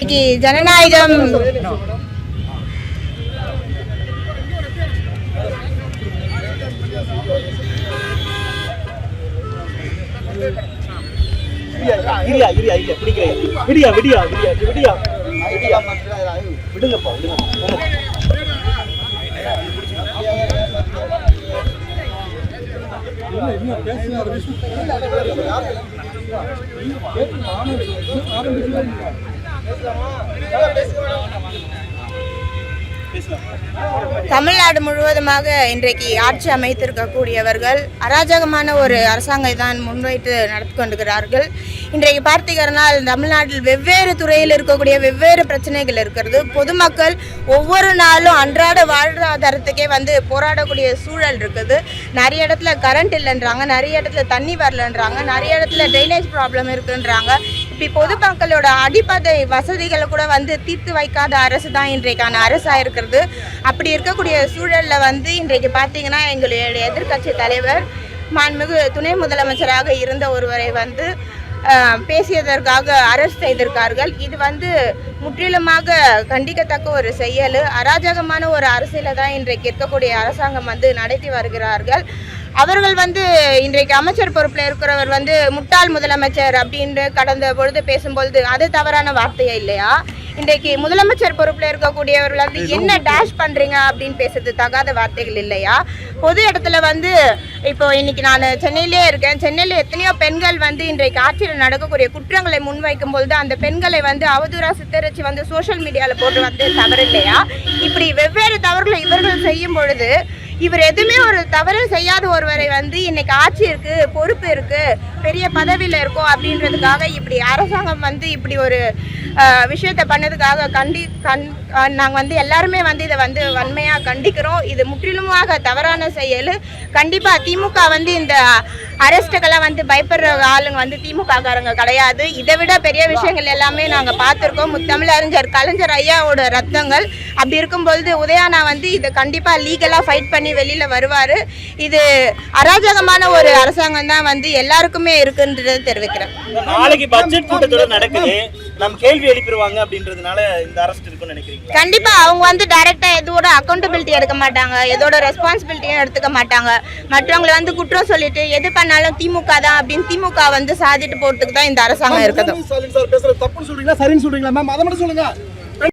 இன்னைக்கு ஜனநாயகம் தமிழ்நாடு முழுவதுமாக இன்றைக்கு ஆட்சி அமைத்திருக்கக்கூடியவர்கள் அராஜகமான ஒரு அரசாங்கத்தை தான் முன்வைத்து நடத்தி கொண்டிருக்கிறார்கள். இன்றைக்கு பார்த்தீங்கன்னா தமிழ்நாட்டில் வெவ்வேறு துறையில் இருக்கக்கூடிய வெவ்வேறு பிரச்சனைகள் இருக்கிறது. பொதுமக்கள் ஒவ்வொரு நாளும் அன்றாட வாழ்வாதாரத்துக்கே போராடக்கூடிய சூழல் இருக்குது. நிறைய இடத்துல கரண்ட் இல்லைன்றாங்க, நிறைய இடத்துல தண்ணி வரலன்றாங்க, நிறைய இடத்துல ட்ரைனேஜ் ப்ராப்ளம் இருக்குன்றாங்க. இப்படி பொதுமக்களோட அடிப்படை வசதிகளை கூட தீர்த்து வைக்காத அரசு தான் இன்றைக்கான அரசாக இருக்கிறது. அப்படி இருக்கக்கூடிய சூழலில் இன்றைக்கு பார்த்தீங்கன்னா எங்களுடைய எதிர்க்கட்சி தலைவர் மாண்புமிகு துணை முதலமைச்சராக இருந்த ஒருவரை பேசியதற்காக அரெஸ்ட் செய்திருக்கார்கள். இது முற்றிலுமாக கண்டிக்கத்தக்க ஒரு செயல். அராஜகமான ஒரு அரசியலை தான் இன்றைக்கு இருக்கக்கூடிய அரசாங்கம் நடத்தி வருகிறார்கள். அவர்கள் இன்றைக்கு அமைச்சர் பொறுப்பில் இருக்கிறவர் முட்டாள் முதலமைச்சர் அப்படின்னு கடந்த பொழுது பேசும்பொழுது அது தவறான வார்த்தையா இல்லையா? இன்றைக்கு முதலமைச்சர் பொறுப்பில் இருக்கக்கூடியவர்கள் என்ன டேஷ் பண்ணுறீங்க அப்படின்னு பேசுறது தகாத வார்த்தைகள் இல்லையா? பொது இடத்துல இப்போ இன்னைக்கு நான் சென்னையிலே இருக்கேன். சென்னையில் எத்தனையோ பெண்கள் இன்றைக்கு ஆட்சியில் நடக்கக்கூடிய குற்றங்களை முன்வைக்கும் பொழுது அந்த பெண்களை அவதூறா சித்தரிச்சு சோஷியல் மீடியாவில் போட்டு தவறு இல்லையா? இப்படி வெவ்வேறு தவறுகளை இவர்கள் செய்யும் பொழுது இவர் எதுவுமே ஒரு தவறு செய்யாத ஒருவரை இன்னைக்கு ஆட்சி இருக்கு, பொறுப்பு இருக்கு, பெரிய பதவியில் இருக்கும் அப்படின்றதுக்காக இப்படி அரசாங்கம் இப்படி ஒரு விஷயத்தை பண்ணதுக்காக நாங்கள் எல்லாருமே இதை வன்மையாக கண்டிக்கிறோம். இது முற்றிலுமாக தவறான செயல். கண்டிப்பாக திமுக இந்த அரெஸ்ட்டுக்கெல்லாம் பயப்படுற ஆளுங்க திமுக காரங்க கிடையாது. இதை விட பெரிய விஷயங்கள் எல்லாமே நாங்கள் பார்த்துருக்கோம். முத்தமிழறிஞர் கலைஞர் ஐயாவோட ரத்தங்கள். அப்படி இருக்கும்பொழுது உதயானா இதை கண்டிப்பாக லீகலாக ஃபைட் பண்ணி வெளியில் வருவார். இது அராஜகமான ஒரு அரசாங்கம் தான் எல்லாருக்குமே இருக்குன்றதை தெரிவிக்கிறேன். நாளைக்கு பட்ஜெட் கூட்டத்தொடர் நடக்குது, நம்ம கேள்வி எழுப்பிடுவாங்க அப்படின்றதுனால இந்த அரெஸ்ட் இருக்குன்னு நினைக்கிறீங்க? கண்டிப்பா அவங்க டைரக்டா எதோட அக்கௌண்டபிலிட்டி எடுக்க மாட்டாங்க, எதோட ரெஸ்பான்சிபிலிட்டியும் எடுத்துக்க மாட்டாங்க. மற்றவங்களை குற்றம் சொல்லிட்டு எது பண்ணாலும் திமுக தான் அப்படின்னு திமுக சாதிட்டு போறதுக்கு தான் இந்த அரசாங்கம் இருக்குது. தப்புன்னு சொல்றீங்களா சரின்னு சொல்றீங்களா மேம்? அதை மட்டும் சொல்லுங்க.